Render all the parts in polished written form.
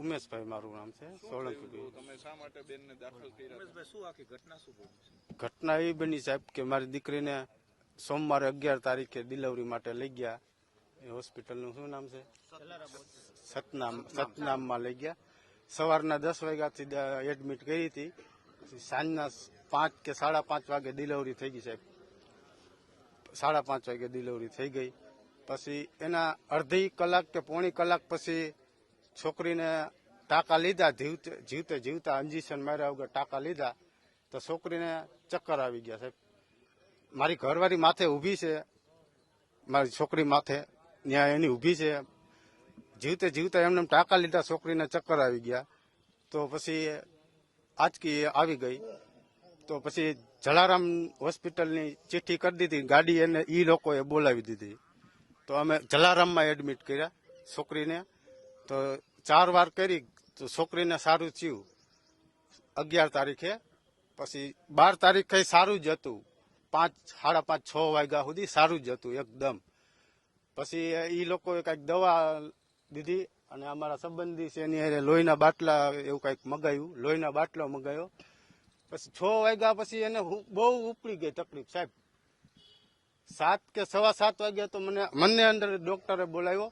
ઉમેશભાઈ મારું નામ છે, સોલંકી. તમે શા માટે બેનને દાખલ કર્યા? ઉમેશભાઈ, શું આખી ઘટના શું બની? ઘટના એવી બની સાહેબ કે મારી દીકરીને સોમવારે 11 તારીખે ડિલિવરી માટે લઈ ગયા. એ હોસ્પિટલનું શું નામ છે? સતનામમાં લઈ ગયા. સવારના 10 વાગ્યાથી એડમિટ કરી હતી. સાંજના 5 કે 5:30 વાગે ડિલિવરી થઈ ગઈ સાહેબ. 5:30 વાગે ડિલિવરી થઈ ગઈ. પછી એના અડધી કલાક કે પોણી કલાક પછી છોકરીને ટાંકા લીધા. જીવતા ઇન્જેક્શન માર્યા વગર ટાંકા લીધા તો છોકરીને ચક્કર આવી ગયા સાહેબ. મારી ઘરવાળી માથે ઊભી છે, મારી છોકરી માથે ત્યાં એની ઊભી છે. જીવતા એમને ટાંકા લીધા, છોકરીને ચક્કર આવી ગયા. તો પછી આંચકી આવી ગઈ. તો પછી જલારામ હોસ્પિટલની ચિઠ્ઠી કરી દીધી. ગાડી એને ઈ લોકોએ બોલાવી દીધી. તો અમે જલારામમાં એડમિટ કર્યા છોકરીને. તો 4 વાર કરી તો છોકરીને સારું થયું 11 તારીખે. પછી 12 તારીખે સારું જ હતું. 5, 5:30, 6 વાગ્યા સુધી સારું જ હતું એકદમ. પછી એ લોકોએ કંઈક દવા દીધી અને અમારા સંબંધી છે એની લોહીના બાટલા એવું કંઈક મગાવ્યું. લોહીના બાટલો મગાવ્યો. પછી 6 વાગ્યા પછી એને બહુ ઉપડી ગઈ તકલીફ સાહેબ. 7 કે 7:15 વાગ્યા તો મને અંદર ડોક્ટરે બોલાવ્યો.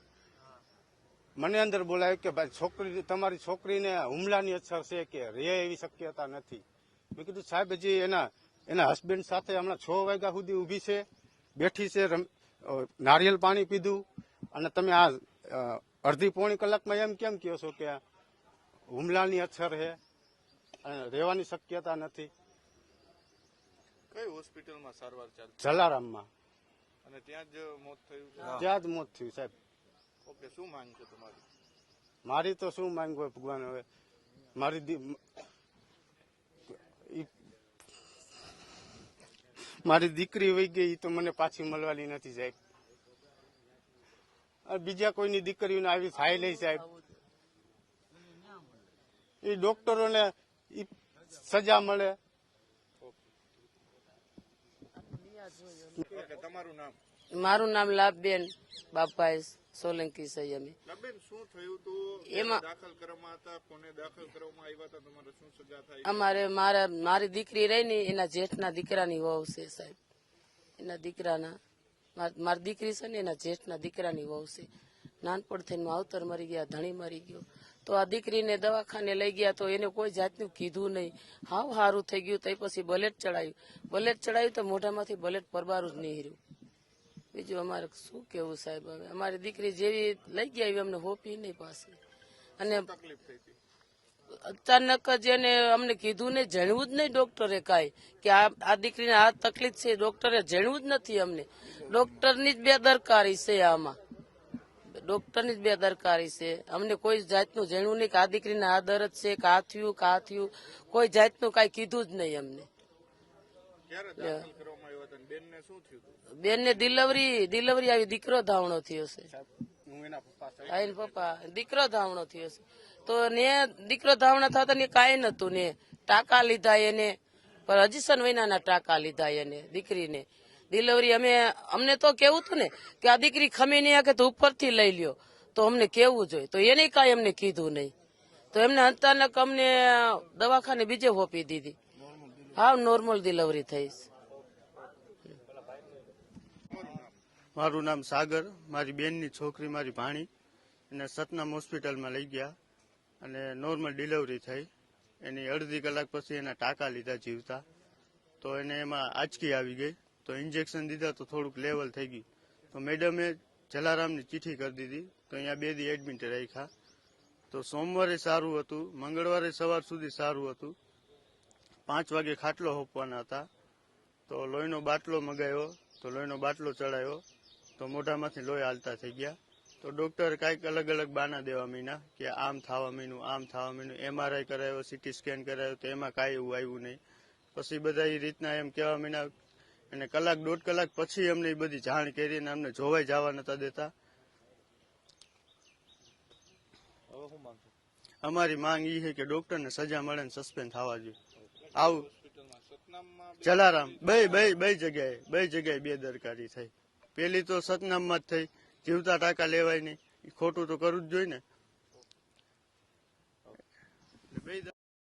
મને અંદર બોલાવ્યો કે ભાઈ તમારી છોકરીને હુમલાની અસર છે કે રે એવી શક્યતા નથી. મેં કીધું સાહેબ હજી એના હસબન્ડ સાથે હમણાં 6 વાગ્યા સુધી ઊભી છે, બેઠી છે, નારિયેલ પાણી પીધું અને તમે આ અડધી પોણી કલાકમાં એમ કેમ કહો છો કે હુમલાની અસર છે અને રહેવાની શક્યતા નથી? કઈ હોસ્પિટલમાં સારવાર ચાલે? જલારામમાં. અને ત્યાં જ મોત થયું છે? ત્યાં જ મોત થયું સાહેબ. ઓકે, શું માંગ છે તમારી? મારી તો શું માંગ હોય ભગવાન, હવે મારી દીકરી વહી ગઈ તો મને પાછી મળવાની નથી સાહેબ. બીજા કોઈની દીકરીઓને આવી થાય નહીં સાહેબ. એ ડોક્ટરોને સજા મળે. તમારું નામ? મારું નામ લાભબેન બાપભાઈ સોલંકી છે. અમે લાભબેન, શું થયું હતું? એમાં દાખલ કરવામાં હતા, કોને દાખલ કરવામાં આવ્યા હતા? તમારે શું સજા થાય? મારી દીકરી રહી ને એના જેઠના દીકરાની વહુ છે સાહેબ. એના દીકરાના મારી દીકરી છે ને એના જેઠના દીકરાની વહુ છે. નાનપણથી માવતર મરી ગયા, ધણી મરી ગયો. તો આ દીકરીને દવાખાને લઈ ગયા તો એને કોઈ જાતનું કીધું નહીં. હાવ સારું થઈ ગયું. તો પછી બલેટ ચડાયું તો મોઢામાંથી બલેટ પરબારું જ નહીં રહ્યું. બીજું અમારે શું કેવું સાહેબ? હવે અમારી દીકરી જેવી લઈ ગયા એવી અમને હોપી નહીં પાસે. અને અચાનક જ એને અમને કીધું ને, જાણવું જ નહીં ડોક્ટરે કાંઈ કે આ દીકરીને આ તકલીફ છે. ડોક્ટરે જાણવું જ નથી અમને. ડોક્ટરની જ બેદરકારી છે આમાં. ડોક્ટરની જ બેદરકારી છે. અમને કોઈ જાતનું જાણવું નહીં કે આ દીકરીને આ દર્દ છે કે આ થયું. કોઈ જાતનું કાંઈ કીધું જ નહીં અમને. બેનને ડિલિવરી આવી, દીકરો ધાવણો થયો છે. પપ્પા દીકરો ધાવણો થયો છે. તો ને દીકરો ધાવણો થતા ને કાંઈ નતું ને ટાંકા લીધા એને, પણ હજી મહિનાના ટાંકા લીધા એને દીકરીને. ડિલિવરી અમને તો કેવું હતું ને કે આ દીકરી ખમી નહીં કે તો ઉપરથી લઈ લ્યો, તો અમને કેવું જોઈએ. તો એને કાંઈ અમને કીધું નહીં. તો એમને અચાનક અમને દવાખાને બીજે હોપી દીધી. હા, નોર્મલ ડિલિવરી થઈ. મારું નામ સાગર. મારી બેનની છોકરી, મારી ભાણી, એને સતનામ હોસ્પિટલમાં લઈ ગયા અને નોર્મલ ડિલિવરી થઈ. એની અડધી કલાક પછી એના ટાંકા લીધા જીવતા. તો એને એમાં આંચકી આવી ગઈ. તો ઇન્જેક્શન દીધા તો થોડુંક લેવલ થઈ ગયું. તો મેડમે જલારામની ચિઠ્ઠી કરી દીધી. તો અહીંયા 2 દી એડમિટ રાખ્યા. તો સોમવારે સારું હતું, મંગળવારે સવાર સુધી સારું હતું. 5 વાગે ખાટલો હોપવાના હતા. તો લોહીનો બાટલો મગાવ્યો. તો લોહીનો બાટલો ચડાયો તો મોઢામાંથી લોહી હાલતા થઈ ગયા. તો ડોક્ટર કાંઈક અલગ બાના દેવા માંડ્યા કે આમ થવા માંડ્યું. MRI કરાયો, CT સ્કેન કરાયો તો એમાં કાંઈ એવું આવ્યું નહીં. પછી બધા એ રીતના એમ કહેવા માંડ્યા. અને 1-1.5 કલાક પછી અમને એ બધી જાણ કરી અને અમને જોવાઈ જવા નતા દેતા. અમારી માંગ એ છે કે ડોક્ટરને સજા મળે ને સસ્પેન્ડ થવા જોઈએ. આવું જલારામ બે જગ્યાએ બેદરકારી થઈ. પેલી તો સતનામમાં જ થઈ. જીવતા ટાંકા લેવાય નહીં, ખોટું તો કરવું જ જોઈએ ને. બે